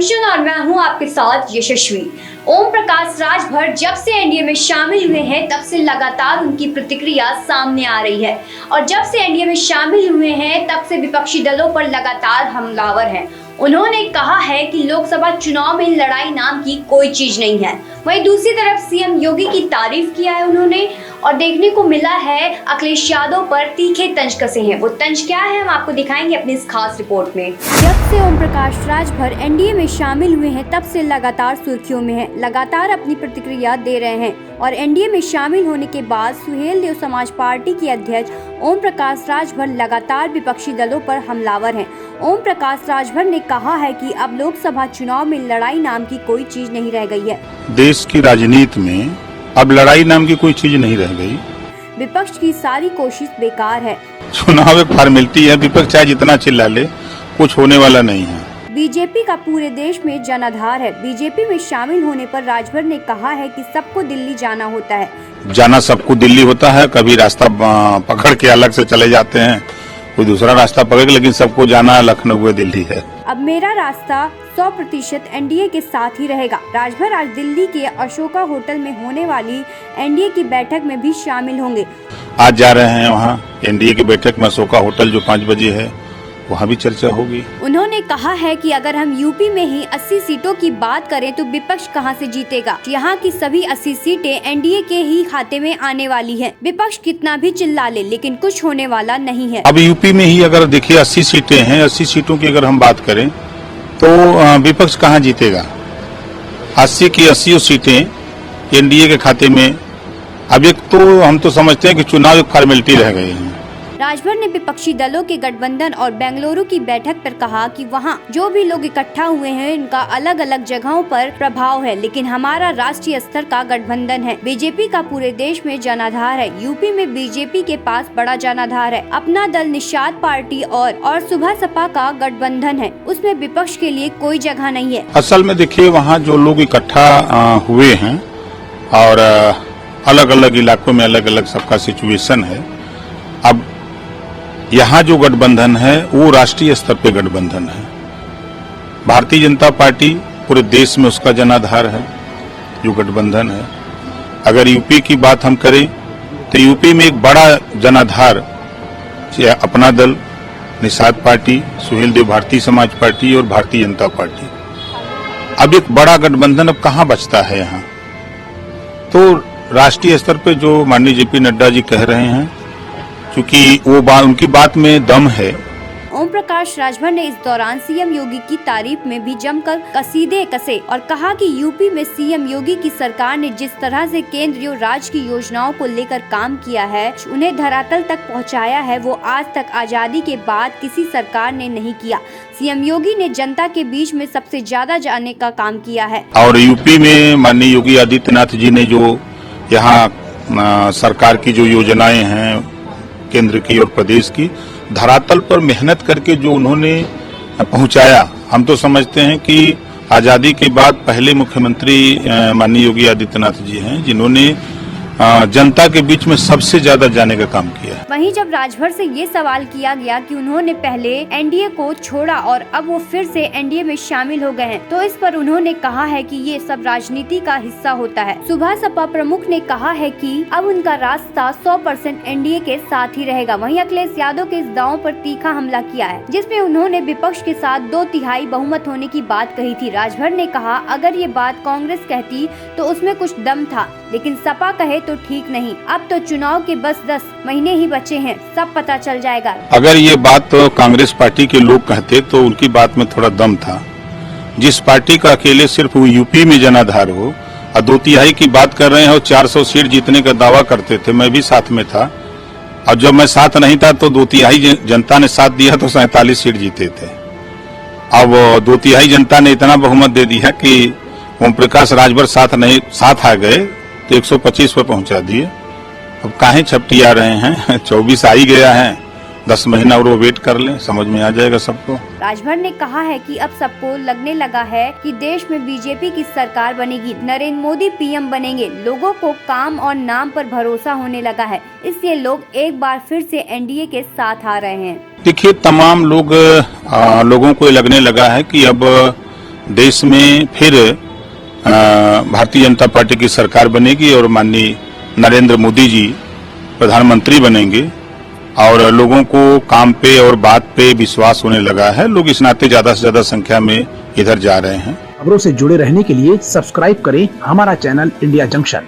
Junction और मैं हूं आपके साथ यशस्वी। ओम प्रकाश राजभर जब से एनडीए में शामिल हुए हैं तब से लगातार उनकी प्रतिक्रिया सामने आ रही है और जब से एनडीए में शामिल हुए हैं तब से विपक्षी दलों पर लगातार हमलावर हैं। उन्होंने कहा है कि लोकसभा चुनाव में लड़ाई नाम की कोई चीज नहीं है। वहीं दूसरी तरफ सीएम योगी की तारीफ किया है उन्होंने और देखने को मिला है अखिलेश यादव पर तीखे तंज कसे हैं। वो तंज क्या है हम आपको दिखाएंगे अपनी इस खास रिपोर्ट में। जब से ओम प्रकाश राजभर एनडीए में शामिल हुए हैं तब से लगातार सुर्खियों में हैं, लगातार अपनी प्रतिक्रिया दे रहे हैं और एनडीए में शामिल होने के बाद सुहेलदेव समाज पार्टी के अध्यक्ष ओम प्रकाश राजभर लगातार विपक्षी दलों पर हमलावर हैं। ओम प्रकाश राजभर ने कहा है कि अब लोकसभा चुनाव में लड़ाई नाम की कोई चीज नहीं रह गई है। देश की राजनीति में अब लड़ाई नाम की कोई चीज नहीं रह गई। विपक्ष की सारी कोशिश बेकार है। चुनाव एक फॉर्मेलिटी है, विपक्ष चाहे जितना चिल्ला ले कुछ होने वाला नहीं है। बीजेपी का पूरे देश में जनाधार है। बीजेपी में शामिल होने पर राजभर ने कहा है कि सबको दिल्ली जाना होता है। जाना सबको दिल्ली होता है, कभी रास्ता पकड़ के अलग से चले जाते हैं, कोई दूसरा रास्ता पकड़, लेकिन सबको जाना लखनऊ या दिल्ली है। अब मेरा रास्ता 100% एनडीए के साथ ही रहेगा। राजभर आज दिल्ली के अशोका होटल में होने वाली एनडीए की बैठक में भी शामिल होंगे। आज जा रहे हैं वहाँ एनडीए की बैठक में, अशोका होटल जो 5 बजे है, वहाँ भी चर्चा होगी। उन्होंने कहा है कि अगर हम यूपी में ही 80 सीटों की बात करें तो विपक्ष कहां से जीतेगा। यहाँ की सभी 80 सीटें एनडीए के ही खाते में आने वाली हैं। विपक्ष कितना भी चिल्ला ले लेकिन कुछ होने वाला नहीं है। अब यूपी में ही अगर देखिए 80 सीटें हैं, 80 सीटों की अगर हम बात करें तो विपक्ष कहाँ जीतेगा। 80 की 80 सीटें एनडीए के खाते में। अब एक तो हम तो समझते हैं कि चुनाव एक फॉर्मेलिटी रह गई है। राजभर ने विपक्षी दलों के गठबंधन और बेंगलुरु की बैठक पर कहा कि वहां जो भी लोग इकट्ठा हुए हैं उनका अलग अलग जगहों पर प्रभाव है, लेकिन हमारा राष्ट्रीय स्तर का गठबंधन है। बीजेपी का पूरे देश में जनाधार है। यूपी में बीजेपी के पास बड़ा जनाधार है। अपना दल निषाद पार्टी और सुबह सपा का गठबंधन है, उसमें विपक्ष के लिए कोई जगह नहीं है। असल में देखिए वहाँ जो लोग इकट्ठा हुए हैं और अलग अलग इलाकों में अलग अलग सबका सिचुएशन है। अब यहाँ जो गठबंधन है वो राष्ट्रीय स्तर पे गठबंधन है। भारतीय जनता पार्टी पूरे देश में उसका जनाधार है जो गठबंधन है। अगर यूपी की बात हम करें तो यूपी में एक बड़ा जनाधार अपना दल, निषाद पार्टी, सुहेलदेव भारतीय समाज पार्टी और भारतीय जनता पार्टी। अब एक बड़ा गठबंधन अब कहाँ बचता है यहाँ। तो राष्ट्रीय स्तर पे जो माननीय जेपी नड्डा जी कह रहे हैं, क्योंकि वो उनकी बात में दम है। ओम प्रकाश राजभर ने इस दौरान सीएम योगी की तारीफ में भी जमकर कसीदे कसे और कहा कि यूपी में सीएम योगी की सरकार ने जिस तरह से केंद्रीय और राज्य की योजनाओं को लेकर काम किया है, उन्हें धरातल तक पहुंचाया है, वो आज तक आजादी के बाद किसी सरकार ने नहीं किया। सीएम योगी ने जनता के बीच में सबसे ज्यादा जाने का काम किया है। और यूपी में माननीय योगी आदित्यनाथ जी ने जो यहाँ सरकार की जो योजनाएं हैं केंद्र की और प्रदेश की, धरातल पर मेहनत करके जो उन्होंने पहुंचाया, हम तो समझते हैं कि आजादी के बाद पहले मुख्यमंत्री माननीय योगी आदित्यनाथ जी हैं जिन्होंने जनता के बीच में सबसे ज्यादा जाने का काम किया। वहीं जब राजभर से ये सवाल किया गया कि उन्होंने पहले एनडीए को छोड़ा और अब वो फिर से एनडीए में शामिल हो गए हैं, तो इस पर उन्होंने कहा है कि ये सब राजनीति का हिस्सा होता है। सुबह सपा प्रमुख ने कहा है कि अब उनका रास्ता 100% एनडीए के साथ ही रहेगा। वहीं अखिलेश यादव के इस दांव पर तीखा हमला किया है, जिसमें उन्होंने विपक्ष के साथ 2/3 बहुमत होने की बात कही थी। राजभर ने कहा अगर ये बात कांग्रेस कहती तो उसमें कुछ दम था, लेकिन सपा कहे तो ठीक नहीं। अब तो चुनाव के बस 10 महीने ही बचे हैं, सब पता चल जाएगा। अगर ये बात तो कांग्रेस पार्टी के लोग कहते तो उनकी बात में थोड़ा दम था। जिस पार्टी का अकेले सिर्फ यूपी में जनाधार हो और 2/3 की बात कर रहे हैं और 400 सीट जीतने का दावा करते थे, मैं भी साथ में था और जब मैं साथ नहीं था तो 2/3 जनता ने साथ दिया तो 47 सीट जीते थे। अब 2/3 जनता ने इतना बहुमत दे दिया कि ओम प्रकाश राजभर साथ आ गए तो 125 पर पहुंचा दिए। अब काहे छपटिया रहे हैं, 24 आ ही गया है, 10 महीना और वो वेट कर लें, समझ में आ जाएगा सबको। राजभर ने कहा है कि अब सबको लगने लगा है कि देश में बीजेपी की सरकार बनेगी, नरेंद्र मोदी पीएम बनेंगे। लोगों को काम और नाम पर भरोसा होने लगा है, इसलिए लोग एक बार फिर से एनडीए के साथ आ रहे हैं। देखिए तमाम लोगों को लगने लगा है कि अब देश में फिर भारतीय जनता पार्टी की सरकार बनेगी और माननीय नरेंद्र मोदी जी प्रधानमंत्री बनेंगे और लोगों को काम पे और बात पे विश्वास होने लगा है। लोग इस नाते ज्यादा से ज्यादा संख्या में इधर जा रहे हैं। खबरों से जुड़े रहने के लिए सब्सक्राइब करें हमारा चैनल इंडिया जंक्शन।